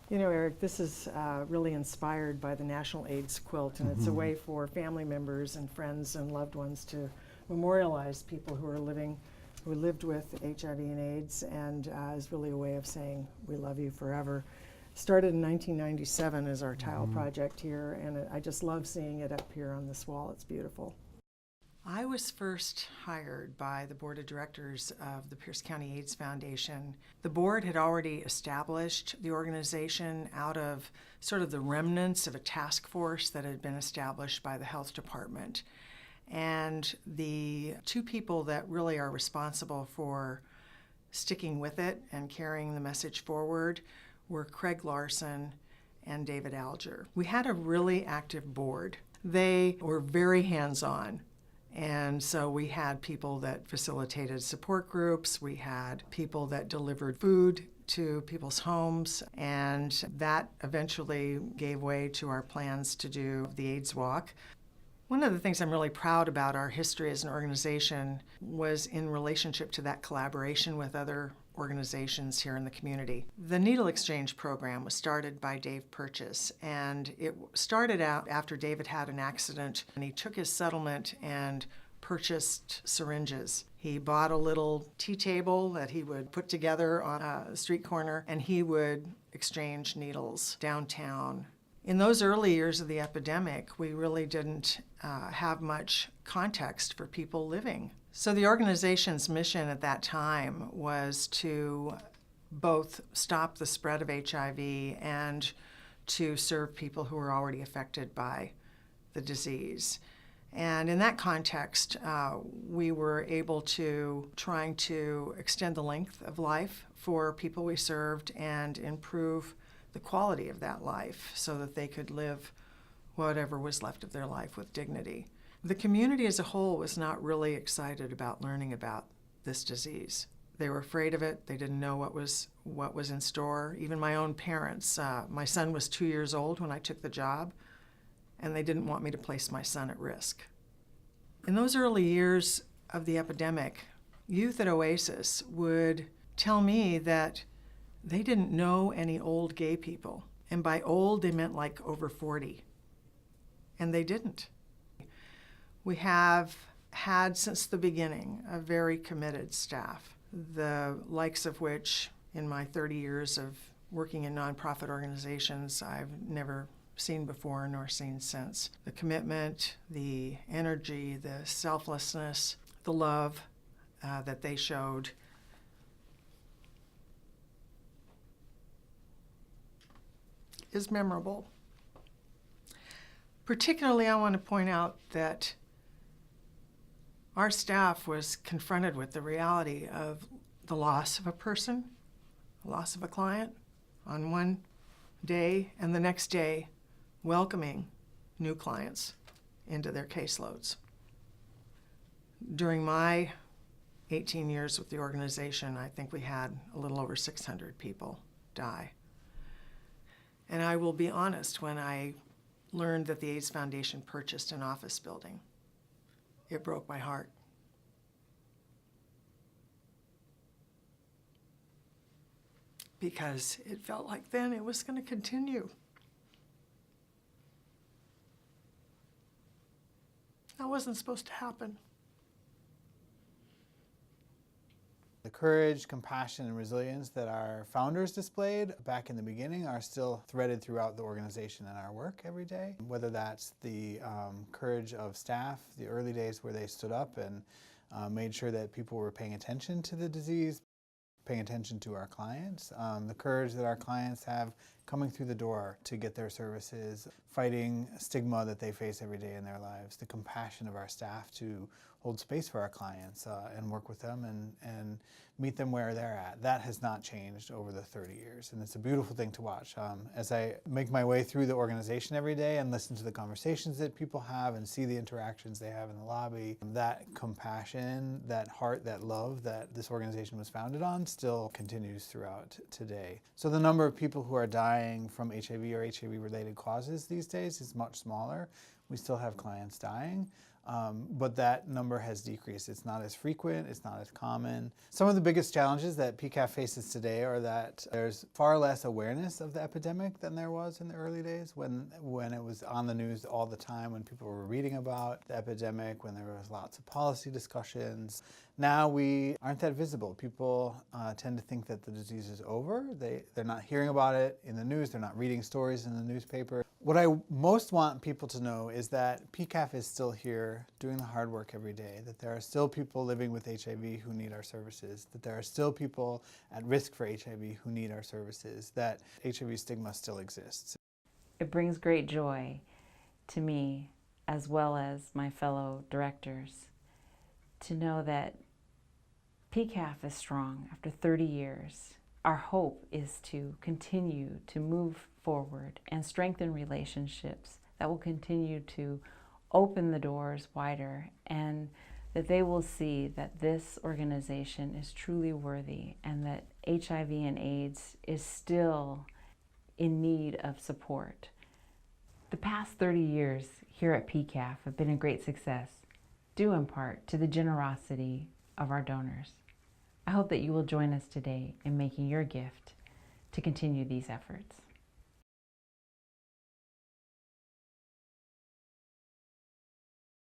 You know, Eric, this is really inspired by the National AIDS Quilt, and it's a way for family members and friends and loved ones to memorialize people who lived with HIV and AIDS, and is really a way of saying we love you forever. Started in 1997 as our tile project here, and I just love seeing it up here on this wall. It's beautiful. I was first hired by the board of directors of the Pierce County AIDS Foundation. The board had already established the organization out of sort of the remnants of a task force that had been established by the health department. And the two people that really are responsible for sticking with it and carrying the message forward were Craig Larson and David Alger. We had a really active board. They were very hands-on. And so we had people that facilitated support groups, we had people that delivered food to people's homes, and that eventually gave way to our plans to do the AIDS Walk. One of the things I'm really proud about our history as an organization was in relationship to that collaboration with other organizations here in the community. The Needle Exchange program was started by Dave Purchase, and it started out after David had an accident, and he took his settlement and purchased syringes. He bought a little tea table that he would put together on a street corner, and he would exchange needles downtown. In those early years of the epidemic, we really didn't have much context for people living. So the organization's mission at that time was to both stop the spread of HIV and to serve people who were already affected by the disease. And in that context, we were able to trying to extend the length of life for people we served and improve the quality of that life so that they could live whatever was left of their life with dignity. The community as a whole was not really excited about learning about this disease. They were afraid of it. They didn't know what was in store. Even my own parents. My son was 2 years old when I took the job, and they didn't want me to place my son at risk. In those early years of the epidemic, youth at Oasis would tell me that they didn't know any old gay people. And by old, they meant like over 40. And they didn't. We have had since the beginning a very committed staff, the likes of which in my 30 years of working in nonprofit organizations I've never seen before nor seen since. The commitment, the energy, the selflessness, the love that they showed is memorable. Particularly, I want to point out that our staff was confronted with the reality of the loss of a person, the loss of a client on one day, and the next day welcoming new clients into their caseloads. During my 18 years with the organization, I think we had a little over 600 people die. And I will be honest, when I learned that the AIDS Foundation purchased an office building, it broke my heart. Because it felt like then it was going to continue. That wasn't supposed to happen. The courage, compassion, and resilience that our founders displayed back in the beginning are still threaded throughout the organization and our work every day. Whether that's the courage of staff, the early days where they stood up and made sure that people were paying attention to the disease, paying attention to our clients, the courage that our clients have coming through the door to get their services, fighting stigma that they face every day in their lives, the compassion of our staff to hold space for our clients and work with them and meet them where they're at. That has not changed over the 30 years, and it's a beautiful thing to watch. As I make my way through the organization every day and listen to the conversations that people have and see the interactions they have in the lobby, that compassion, that heart, that love that this organization was founded on still continues throughout today. So the number of people who are dying from HIV or HIV-related causes these days is much smaller. We still have clients dying, but that number has decreased. It's not as frequent, it's not as common. Some of the biggest challenges that PCAF faces today are that there's far less awareness of the epidemic than there was in the early days when it was on the news all the time, when people were reading about the epidemic, when there was lots of policy discussions. Now we aren't that visible. People tend to think that the disease is over. They're not hearing about it in the news, they're not reading stories in the newspaper. What I most want people to know is that PCAF is still here doing the hard work every day, that there are still people living with HIV who need our services, that there are still people at risk for HIV who need our services, that HIV stigma still exists. It brings great joy to me, as well as my fellow directors, to know that PCAF is strong after 30 years. Our hope is to continue to move forward and strengthen relationships that will continue to open the doors wider, and that they will see that this organization is truly worthy and that HIV and AIDS is still in need of support. The past 30 years here at PCAF have been a great success, due in part to the generosity of our donors. I hope that you will join us today in making your gift to continue these efforts.